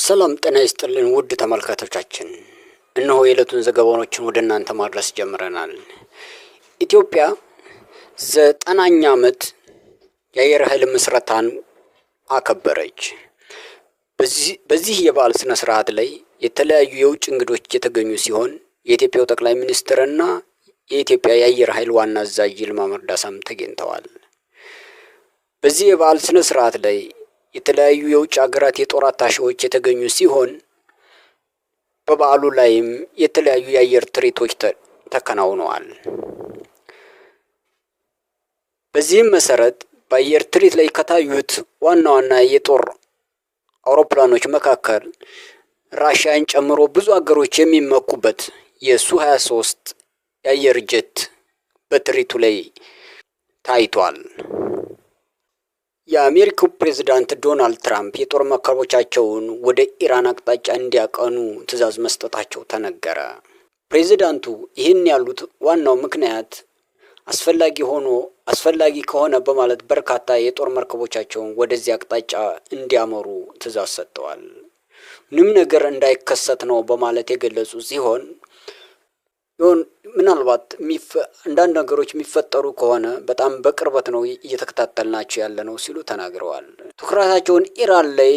ሰላም ጤና ይስጥልን ውድ ተመልካቾቻችን፣ እነሆ የዕለቱን ዘገባዎችን ወደ እናንተ ማድረስ ጀምረናል። ኢትዮጵያ 90ኛ ዓመት የአየር ኃይል ምስረታን አከበረች። በዚህ የበዓል ስነ ስርዓት ላይ የተለያዩ የውጭ እንግዶች የተገኙ ሲሆን የኢትዮጵያው ጠቅላይ ሚኒስትርና የኢትዮጵያ የአየር ኃይል ዋና አዛዥ ይልማ መርዳሳም ተገኝተዋል። በዚህ የበዓል ስነ ስርዓት ላይ የተለያዩ የውጭ ሀገራት የጦር አታሼዎች የተገኙ ሲሆን በበዓሉ ላይም የተለያዩ የአየር ትርኢቶች ተከናውነዋል። በዚህም መሰረት በአየር ትርኢት ላይ ከታዩት ዋና ዋና የጦር አውሮፕላኖች መካከል ራሽያን ጨምሮ ብዙ ሀገሮች የሚመኩበት የሱ-23 የአየር ጀት በትርኢቱ ላይ ታይቷል። የአሜሪካው ፕሬዝዳንት ዶናልድ ትራምፕ የጦር መርከቦቻቸውን ወደ ኢራን አቅጣጫ እንዲያቀኑ ትዕዛዝ መስጠታቸው ተነገረ። ፕሬዝዳንቱ ይህን ያሉት ዋናው ምክንያት አስፈላጊ ከሆነ በማለት በርካታ የጦር መርከቦቻቸውን ወደዚህ አቅጣጫ እንዲያመሩ ትዕዛዝ ሰጥተዋል። ምንም ነገር እንዳይከሰት ነው በማለት የገለጹ ሲሆን ምናልባት አንዳንድ ነገሮች የሚፈጠሩ ከሆነ በጣም በቅርበት ነው እየተከታተልናቸው ያለ ነው ሲሉ ተናግረዋል። ትኩረታቸውን ኢራን ላይ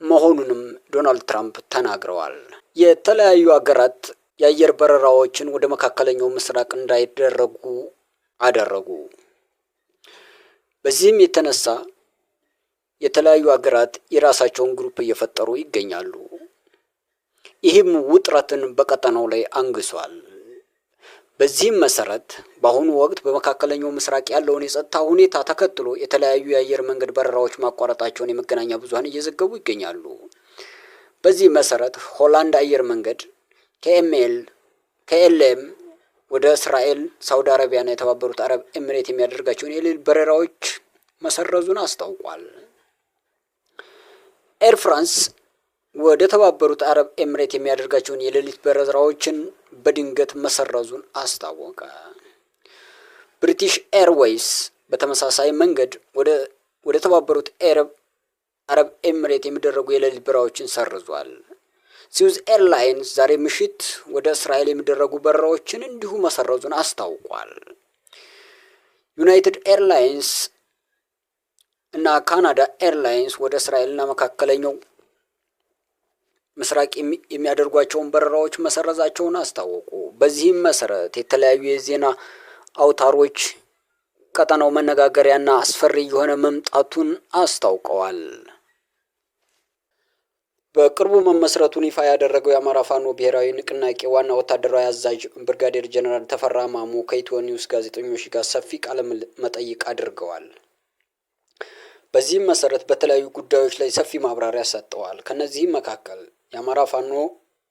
መሆኑንም ዶናልድ ትራምፕ ተናግረዋል። የተለያዩ ሀገራት የአየር በረራዎችን ወደ መካከለኛው ምስራቅ እንዳይደረጉ አደረጉ። በዚህም የተነሳ የተለያዩ ሀገራት የራሳቸውን ግሩፕ እየፈጠሩ ይገኛሉ። ይህም ውጥረትን በቀጠናው ላይ አንግሷል። በዚህም መሰረት በአሁኑ ወቅት በመካከለኛው ምስራቅ ያለውን የጸጥታ ሁኔታ ተከትሎ የተለያዩ የአየር መንገድ በረራዎች ማቋረጣቸውን የመገናኛ ብዙኃን እየዘገቡ ይገኛሉ። በዚህ መሰረት ሆላንድ አየር መንገድ ከኤልኤም ወደ እስራኤል፣ ሳውዲ አረቢያና የተባበሩት አረብ ኤሚሬት የሚያደርጋቸውን የሌሊት በረራዎች መሰረዙን አስታውቋል። ኤር ፍራንስ ወደ ተባበሩት አረብ ኤሚሬት የሚያደርጋቸውን የሌሊት በረራዎችን በድንገት መሰረዙን አስታወቀ። ብሪቲሽ ኤርዌይስ በተመሳሳይ መንገድ ወደ ተባበሩት አረብ ኤሚሬት የሚደረጉ የሌሊት በረራዎችን ሰርዟል። ስዊዝ ኤርላይንስ ዛሬ ምሽት ወደ እስራኤል የሚደረጉ በረራዎችን እንዲሁ መሰረዙን አስታውቋል። ዩናይትድ ኤርላይንስ እና ካናዳ ኤርላይንስ ወደ እስራኤልና መካከለኛው ምስራቅ የሚያደርጓቸውን በረራዎች መሰረዛቸውን አስታወቁ። በዚህም መሰረት የተለያዩ የዜና አውታሮች ቀጠናው መነጋገሪያና አስፈሪ የሆነ መምጣቱን አስታውቀዋል። በቅርቡ መመስረቱን ይፋ ያደረገው የአማራ ፋኖ ብሔራዊ ንቅናቄ ዋና ወታደራዊ አዛዥ ብርጋዴር ጀነራል ተፈራ ማሞ ከኢትዮ ኒውስ ጋዜጠኞች ጋር ሰፊ ቃለ መጠይቅ አድርገዋል። በዚህም መሰረት በተለያዩ ጉዳዮች ላይ ሰፊ ማብራሪያ ሰጥተዋል። ከነዚህም መካከል የአማራ ፋኖ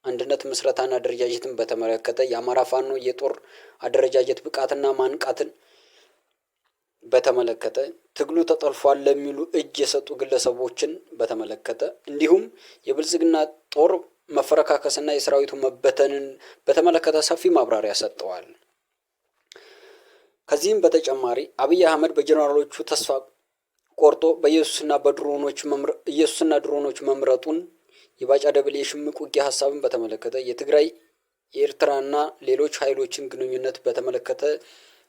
አንድነት ምስረታና አደረጃጀትን በተመለከተ፣ የአማራ ፋኖ የጦር አደረጃጀት ብቃትና ማንቃትን በተመለከተ፣ ትግሉ ተጠልፏል ለሚሉ እጅ የሰጡ ግለሰቦችን በተመለከተ እንዲሁም የብልጽግና ጦር መፈረካከስና የሰራዊቱ መበተንን በተመለከተ ሰፊ ማብራሪያ ሰጥተዋል። ከዚህም በተጨማሪ አብይ አህመድ በጀነራሎቹ ተስፋ ቆርጦ በኢየሱስና ድሮኖች መምረጡን፣ የባጫ ደበሌ የሽምቅ ውጊያ ሀሳብን በተመለከተ፣ የትግራይ የኤርትራና ሌሎች ኃይሎችን ግንኙነት በተመለከተ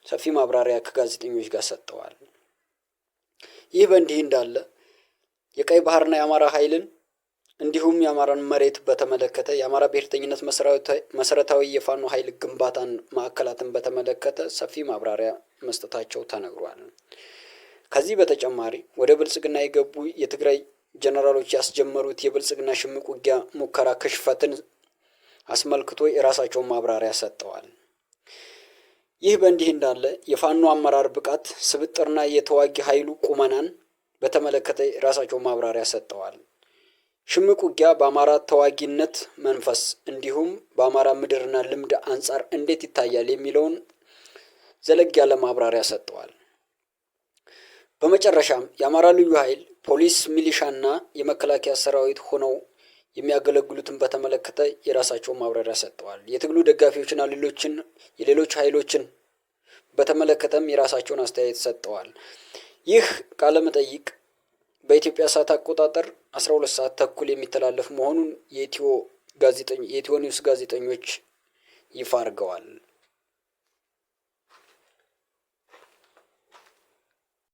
ሰፊ ማብራሪያ ከጋዜጠኞች ጋር ሰጥተዋል። ይህ በእንዲህ እንዳለ የቀይ ባህርና የአማራ ኃይልን እንዲሁም የአማራን መሬት በተመለከተ፣ የአማራ ብሔርተኝነት መሰረታዊ የፋኖ ኃይል ግንባታን ማዕከላትን በተመለከተ ሰፊ ማብራሪያ መስጠታቸው ተነግሯል። ከዚህ በተጨማሪ ወደ ብልጽግና የገቡ የትግራይ ጀነራሎች ያስጀመሩት የብልጽግና ሽምቅ ውጊያ ሙከራ ክሽፈትን አስመልክቶ የራሳቸውን ማብራሪያ ሰጥተዋል። ይህ በእንዲህ እንዳለ የፋኖ አመራር ብቃት ስብጥርና የተዋጊ ኃይሉ ቁመናን በተመለከተ የራሳቸውን ማብራሪያ ሰጥተዋል። ሽምቅ ውጊያ በአማራ ተዋጊነት መንፈስ እንዲሁም በአማራ ምድርና ልምድ አንጻር እንዴት ይታያል የሚለውን ዘለግ ያለ ማብራሪያ ሰጥተዋል። በመጨረሻም የአማራ ልዩ ኃይል፣ ፖሊስ፣ ሚሊሻና የመከላከያ ሰራዊት ሆነው የሚያገለግሉትን በተመለከተ የራሳቸውን ማብራሪያ ሰጥተዋል። የትግሉ ደጋፊዎችና የሌሎች ኃይሎችን በተመለከተም የራሳቸውን አስተያየት ሰጥተዋል። ይህ ቃለ መጠይቅ በኢትዮጵያ ሰዓት አቆጣጠር 12 ሰዓት ተኩል የሚተላለፍ መሆኑን የኢትዮ ኒውስ ጋዜጠኞች ይፋ አድርገዋል።